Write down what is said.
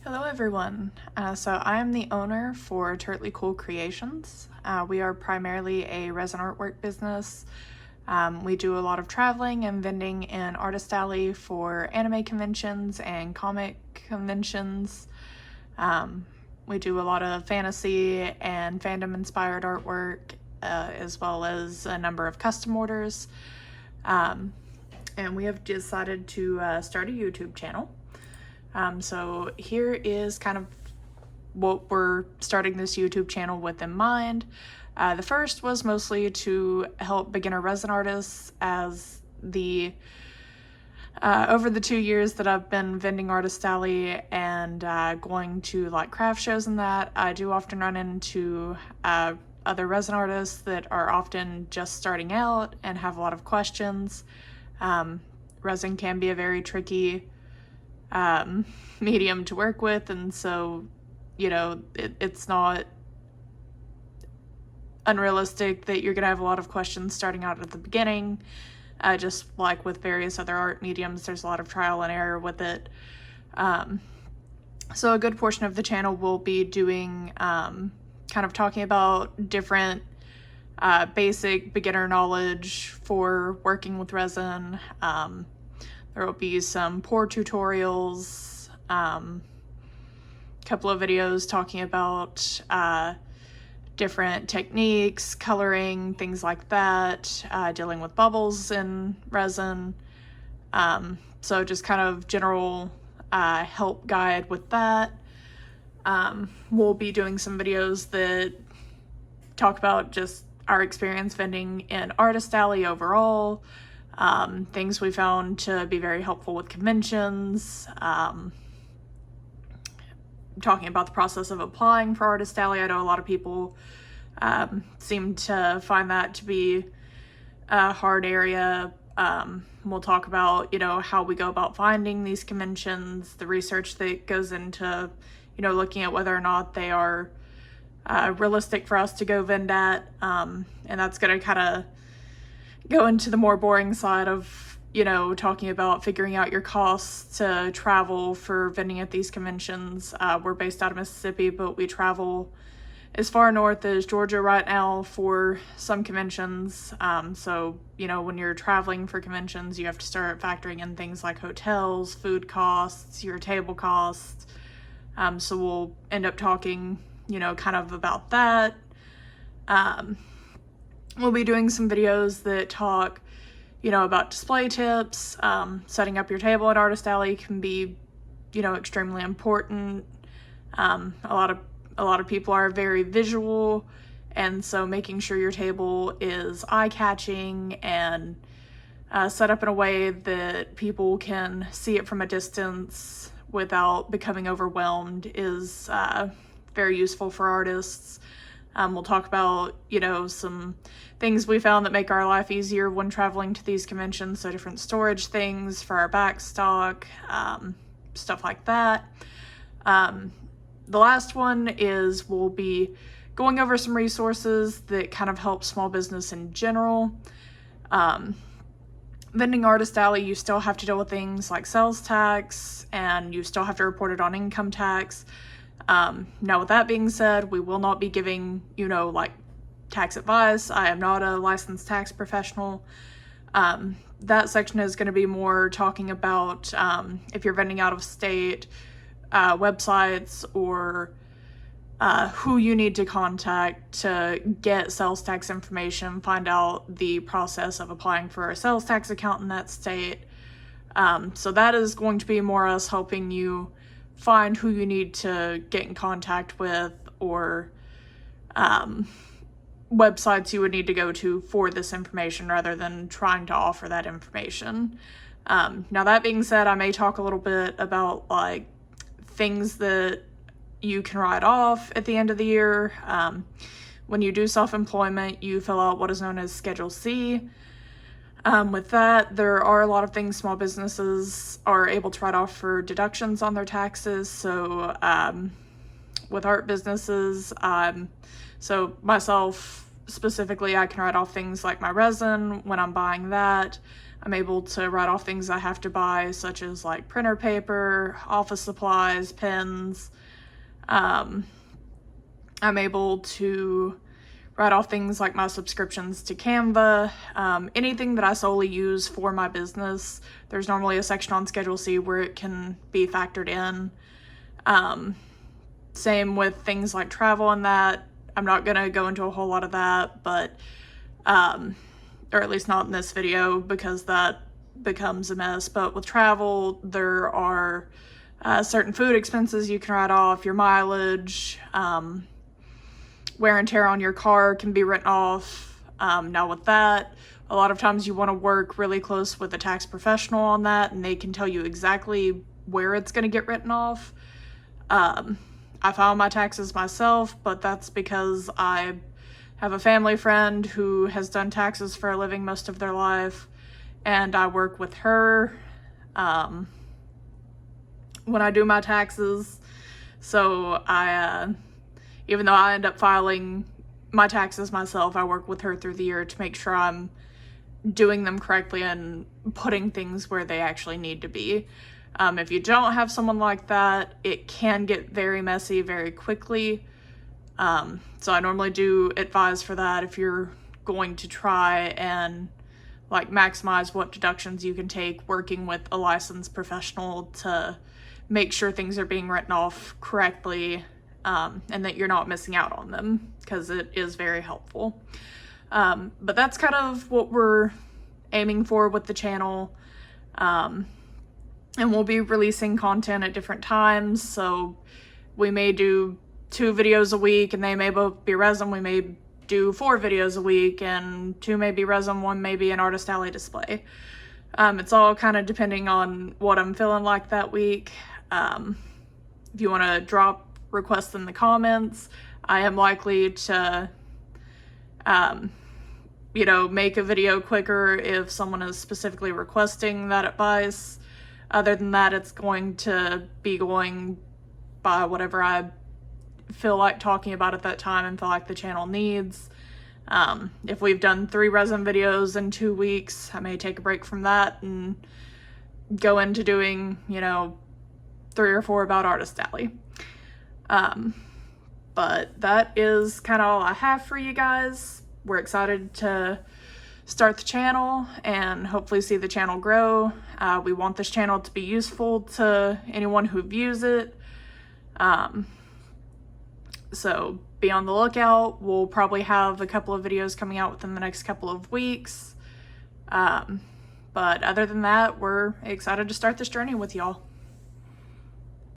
Hello everyone. So I'm the owner for TurtlyCoolCreations. We are primarily a resin artwork business. We do a lot of traveling and vending in Artist Alley for anime conventions and comic conventions. We do a lot of fantasy and fandom inspired artwork, as well as a number of custom orders. And we have decided to start a YouTube channel. So here is kind of what we're starting this YouTube channel with in mind. The first was mostly to help beginner resin artists, as over the 2 years that I've been vending Artist Alley and going to like craft shows and that, I do often run into other resin artists that are often just starting out and have a lot of questions. Resin can be a very tricky medium to work with, and so it's not unrealistic that you're gonna have a lot of questions starting out at the beginning. Just like with various other art mediums, there's a lot of trial and error with it. So a good portion of the channel will be doing kind of talking about different basic beginner knowledge for working with resin. There will be some pour tutorials, a couple of videos talking about different techniques, coloring, things like that, dealing with bubbles in resin. So just kind of general help guide with that. We'll be doing some videos that talk about just our experience vending in Artist Alley overall. Things we found to be very helpful with conventions, talking about the process of applying for Artist Alley. I know a lot of people seem to find that to be a hard area. We'll talk about, how we go about finding these conventions, the research that goes into, looking at whether or not they are realistic for us to go vend at, and that's going to kind of go into the more boring side of, talking about figuring out your costs to travel for vending at these conventions. We're based out of Mississippi, but we travel as far north as Georgia right now for some conventions. So, when you're traveling for conventions, you have to start factoring in things like hotels, food costs, your table costs. So we'll end up talking, kind of about that. We'll be doing some videos that talk, about display tips. Setting up your table at Artist Alley can be, extremely important. A lot of people are very visual, and so making sure your table is eye-catching and set up in a way that people can see it from a distance without becoming overwhelmed is very useful for artists. We'll talk about, some things we found that make our life easier when traveling to these conventions, so different storage things for our back stock, stuff like that. The last one is we'll be going over some resources that kind of help small business in general. Vending Artist Alley, you still have to deal with things like sales tax, and you still have to report it on income tax. Now with that being said, we will not be giving, like tax advice. I am not a licensed tax professional. That section is going to be more talking about if you're vending out of state, websites, or who you need to contact to get sales tax information, find out the process of applying for a sales tax account in that state. So that is going to be more us helping you find who you need to get in contact with, or websites you would need to go to for this information, rather than trying to offer that information. Now that being said, I may talk a little bit about like things that you can write off at the end of the year. When you do self-employment, you fill out what is known as Schedule C. With that, there are a lot of things small businesses are able to write off for deductions on their taxes. So with art businesses, so myself specifically, I can write off things like my resin when I'm buying that. I'm able to write off things I have to buy, such as like printer paper, office supplies, pens. I'm able to write off things like my subscriptions to Canva, anything that I solely use for my business. There's normally a section on Schedule C where it can be factored in. Same with things like travel and that. I'm not gonna go into a whole lot of that, but or at least not in this video because that becomes a mess. But with travel, there are certain food expenses you can write off, your mileage, wear and tear on your car can be written off. Now with that, a lot of times you want to work really close with a tax professional on that, and they can tell you exactly where it's going to get written off. I file my taxes myself, but that's because I have a family friend who has done taxes for a living most of their life, and I work with her when I do my taxes. So even though I end up filing my taxes myself, I work with her through the year to make sure I'm doing them correctly and putting things where they actually need to be. If you don't have someone like that, it can get very messy very quickly. So I normally do advise for that if you're going to try and like maximize what deductions you can take, working with a licensed professional to make sure things are being written off correctly, and that you're not missing out on them, because it is very helpful. But that's kind of what we're aiming for with the channel. And we'll be releasing content at different times, so we may do 2 videos a week and they may both be resin. We may do 4 videos a week and 2 may be resin, 1 may be an artist alley display. It's all kind of depending on what I'm feeling like that week. If you want to drop requests in the comments, I am likely to make a video quicker if someone is specifically requesting that advice. Other than that, it's going to be going by whatever I feel like talking about at that time and feel like the channel needs. If we've done 3 resin videos in 2 weeks, I may take a break from that and go into doing, 3 or 4 about Artist Alley. But that is kind of all I have for you guys. We're excited to start the channel and hopefully see the channel grow. We want this channel to be useful to anyone who views it. So be on the lookout. We'll probably have a couple of videos coming out within the next couple of weeks. But other than that, we're excited to start this journey with y'all.